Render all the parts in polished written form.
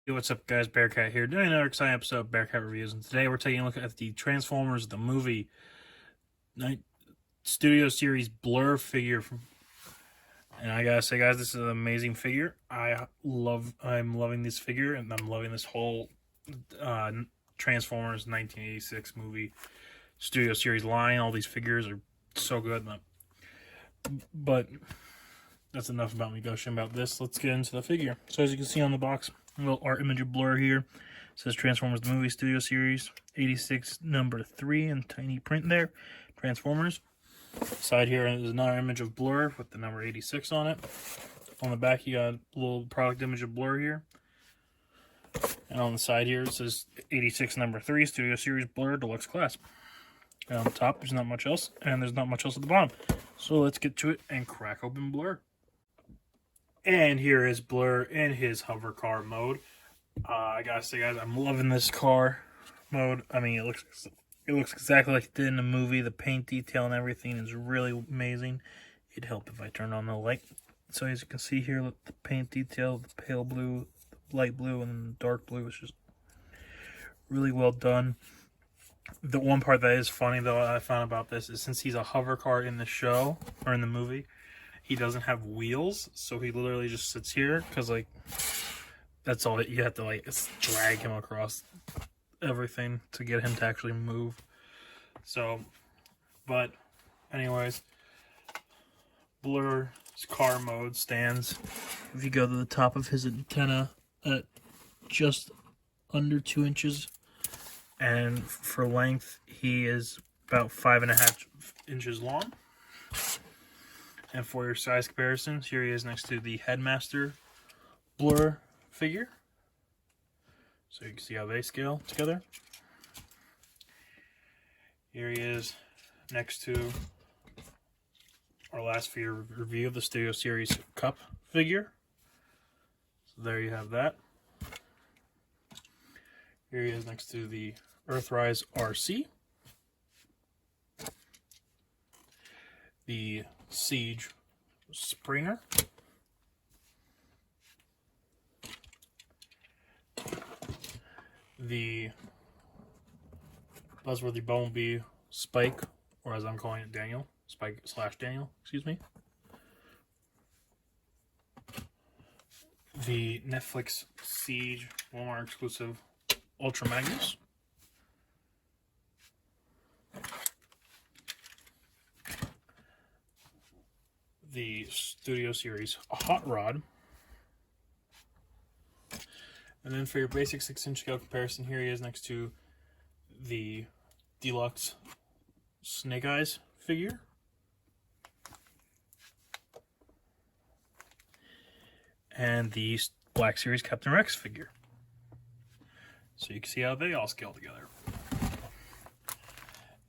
Hey, what's up, guys? Bearcat here, doing another exciting episode of Bearcat Reviews, and today we're taking a look at the Transformers the movie studio series Blurr figure. And I gotta say, guys, this is an amazing figure. I'm loving this figure, and I'm loving this whole Transformers 1986 movie studio series line. All these figures are so good, but that's enough about me gushing about this. Let's get into the figure. So as you can see on the box, a little art image of Blurr here. It says Transformers the Movie Studio Series 86 number 3 in tiny print there. Transformers. Side here is another image of Blurr with the number 86 on it. On the back you got a little product image of Blurr here. And on the side here it says 86 number 3 Studio Series Blurr Deluxe Class. And on the top there's not much else, and there's not much else at the bottom. So let's get to it and crack open Blurr. And here is Blurr in his hover car mode. I gotta say, guys, I'm loving this car mode. I mean, it looks exactly like it did in the movie. The paint detail and everything is really amazing. It'd help if I turned on the light. So as you can see here, look, the paint detail, the pale blue, the light blue, and the dark blue is just really well done. The one part that is funny, though, I found about this is since he's a hover car in the show, or in the movie, he doesn't have wheels, so he literally just sits here, because, like, that's all you have to, like, drag him across everything to get him to actually move. So, but, anyways, Blurr's car mode stands, if you go to the top of his antenna, at just under 2 inches, and for length, he is about 5.5 inches long. And for your size comparisons, here he is next to the Headmaster Blurr figure. So you can see how they scale together. Here he is next to our last figure review of the Studio Series Cup figure. So there you have that. Here he is next to the Earthrise RC. The Siege Springer. The Buzzworthy Bumblebee Spike, or as I'm calling it, Daniel. Spike / Daniel, excuse me. The Netflix Siege Walmart exclusive Ultra Magnus. The Studio Series Hot Rod. And then for your basic 6-inch scale comparison, here he is next to the Deluxe Snake Eyes figure. And the Black Series Captain Rex figure. So you can see how they all scale together.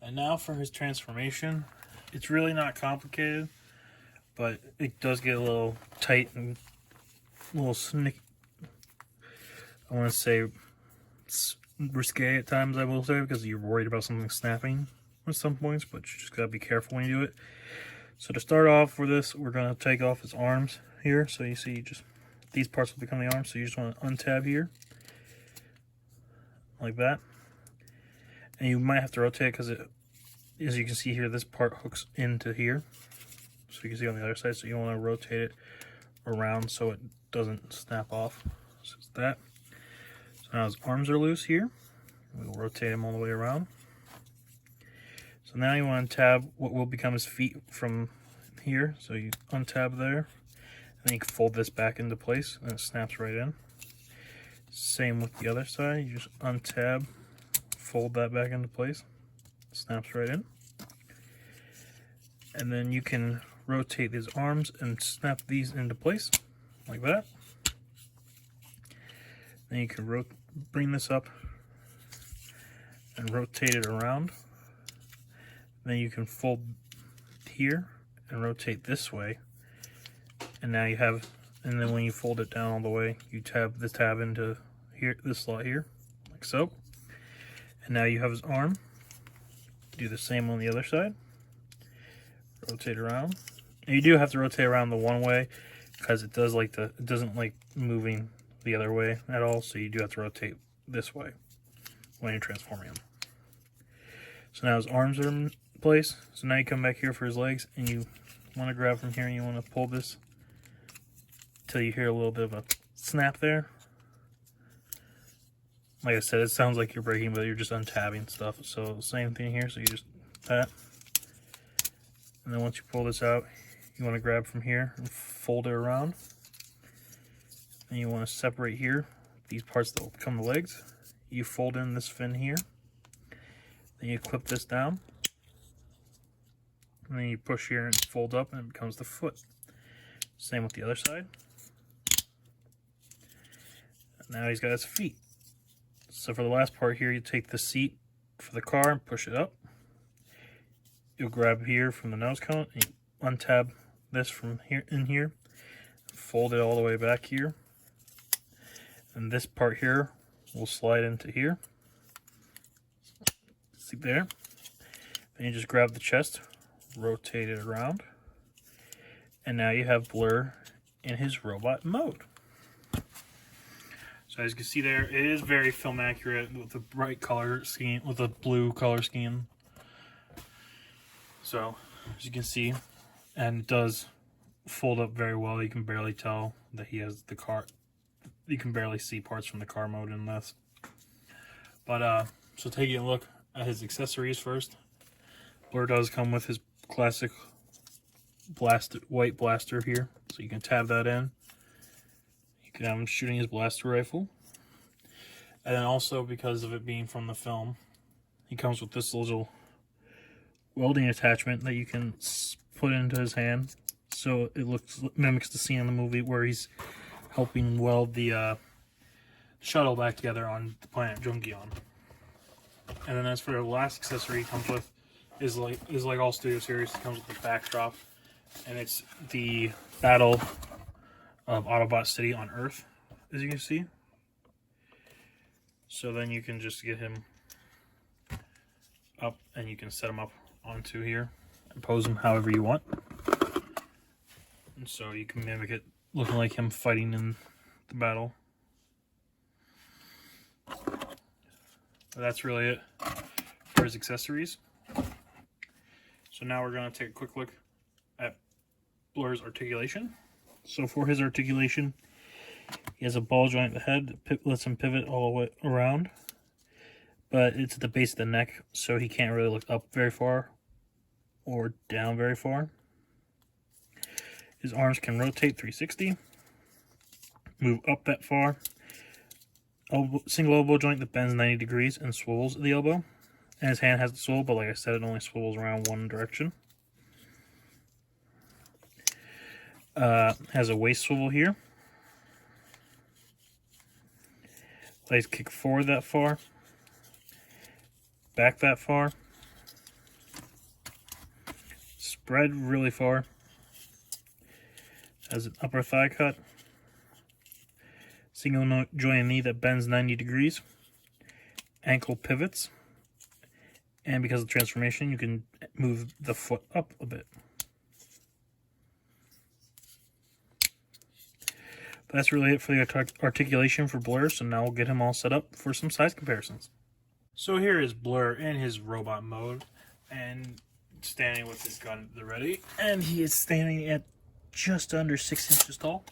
And now for his transformation. It's really not complicated, but it does get a little tight and a little snicky. I want to say it's risque at times, I will say, because you're worried about something snapping at some points, but you just gotta be careful when you do it. So to start off for this, we're gonna take off his arms here. So you see, just these parts will become the arms. So you just want to untab here, like that, and you might have to rotate it because it, as you can see here, this part hooks into here. So you can see on the other side. So you want to rotate it around so it doesn't snap off. So it's that. Now his arms are loose here. We'll rotate him all the way around. So now you want to tab what will become his feet from here. So you untab there, and then you can fold this back into place, and it snaps right in. Same with the other side. You just untab, fold that back into place, it snaps right in. And then you can rotate his arms and snap these into place, like that. Then you can bring this up and rotate it around. Then you can fold here and rotate this way. And now you have, and then when you fold it down all the way, you tab the tab into here, this slot here, like so. And now you have his arm. Do the same on the other side. Rotate around. And you do have to rotate around the one way because it doesn't like moving the other way at all, so you do have to rotate this way when you're transforming him. So now his arms are in place. So now you come back here for his legs, and you want to grab from here, and you want to pull this till you hear a little bit of a snap there. Like I said, it sounds like you're breaking, but you're just untabbing stuff. So same thing here. So you just that, and then once you pull this out, you want to grab from here and fold it around. And you want to separate here these parts that will become the legs. You fold in this fin here. Then you clip this down. And then you push here and fold up, and it becomes the foot. Same with the other side. Now he's got his feet. So for the last part here, you take the seat for the car and push it up. You'll grab here from the nose cone and you untab this from here in here. Fold it all the way back here. And this part here will slide into here. See there? Then you just grab the chest, rotate it around. And now you have Blurr in his robot mode. So as you can see there, it is very film accurate with the bright color scheme, with the blue color scheme. So as you can see, and it does fold up very well. You can barely tell that he has the car. You can barely see parts from the car mode in this. But so taking a look at his accessories first. Blurr does come with his classic white blaster here, so you can tab that in. You can have him shooting his blaster rifle. And then also, because of it being from the film, he comes with this little welding attachment that you can put into his hand, so it mimics the scene in the movie where he's helping weld the shuttle back together on the planet Jungion. And then as for the last accessory he comes with is like all Studio Series, it comes with the backdrop, and it's the Battle of Autobot City on Earth, as you can see. So then you can just get him up, and you can set him up onto here and pose him however you want. And so you can mimic it looking like him fighting in the battle. But that's really it for his accessories. So now we're going to take a quick look at Blurr's articulation. So for his articulation, he has a ball joint at the head that lets him pivot all the way around. But it's at the base of the neck, so he can't really look up very far or down very far. His arms can rotate 360, move up that far. Single elbow joint that bends 90 degrees and swivels at the elbow. And his hand has the swivel, but like I said, it only swivels around one direction. Has a waist swivel here. Legs kick forward that far. Back that far. Spread really far. Has an upper thigh cut. Single joint knee that bends 90 degrees. Ankle pivots. And because of transformation, you can move the foot up a bit. That's really it for the articulation for Blurr, so now we'll get him all set up for some size comparisons. So here is Blurr in his robot mode, and standing with his gun at the ready, and he is standing at just under 6 inches tall.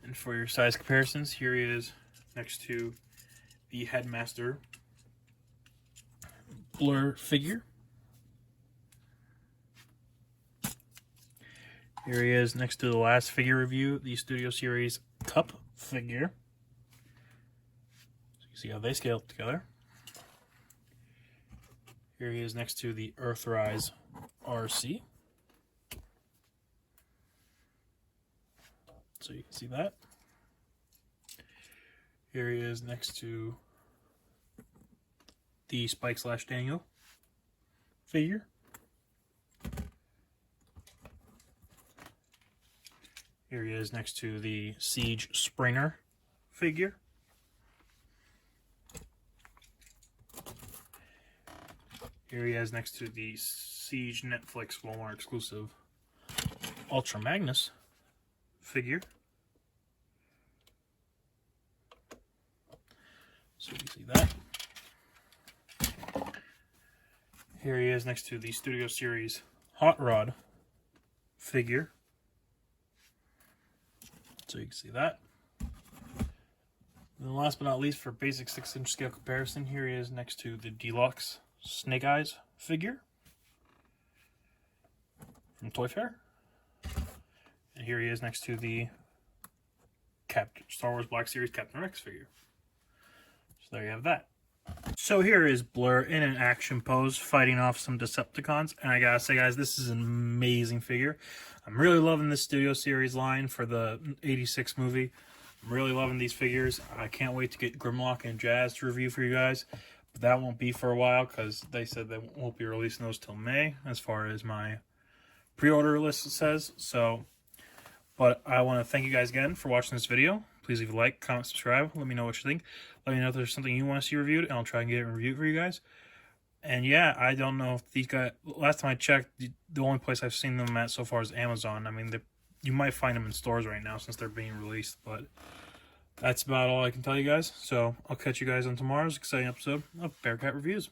And for your size comparisons, here he is next to the Headmaster Blurr figure. Here he is next to the last figure review, the Studio Series Cup figure. So you see how they scale together. Here he is next to the Earthrise RC. So you can see that. Here he is next to the Spike/Daniel figure. Here he is next to the Siege Springer figure. Here he is next to the Siege Netflix Walmart exclusive Ultra Magnus figure. Here he is next to the Studio Series Hot Rod figure. So you can see that. And then last but not least, for basic 6-inch scale comparison, here he is next to the Deluxe Snake Eyes figure from Toy Fair. And here he is next to the Star Wars Black Series Captain Rex figure. So there you have that. So here is Blurr in an action pose fighting off some Decepticons. And I gotta say, guys, this is an amazing figure. I'm really loving this Studio Series line for the 86 movie. I'm really loving these figures. I can't wait to get Grimlock and Jazz to review for you guys. But that won't be for a while because they said they won't be releasing those till May as far as my pre-order list says. So, but I want to thank you guys again for watching this video. Please leave a like, comment, subscribe. Let me know what you think. Let me know if there's something you want to see reviewed, and I'll try and get it reviewed for you guys. And yeah, I don't know if these guys... Last time I checked, the only place I've seen them at so far is Amazon. I mean, you might find them in stores right now since they're being released, but that's about all I can tell you guys. So I'll catch you guys on tomorrow's exciting episode of Bearcat Reviews.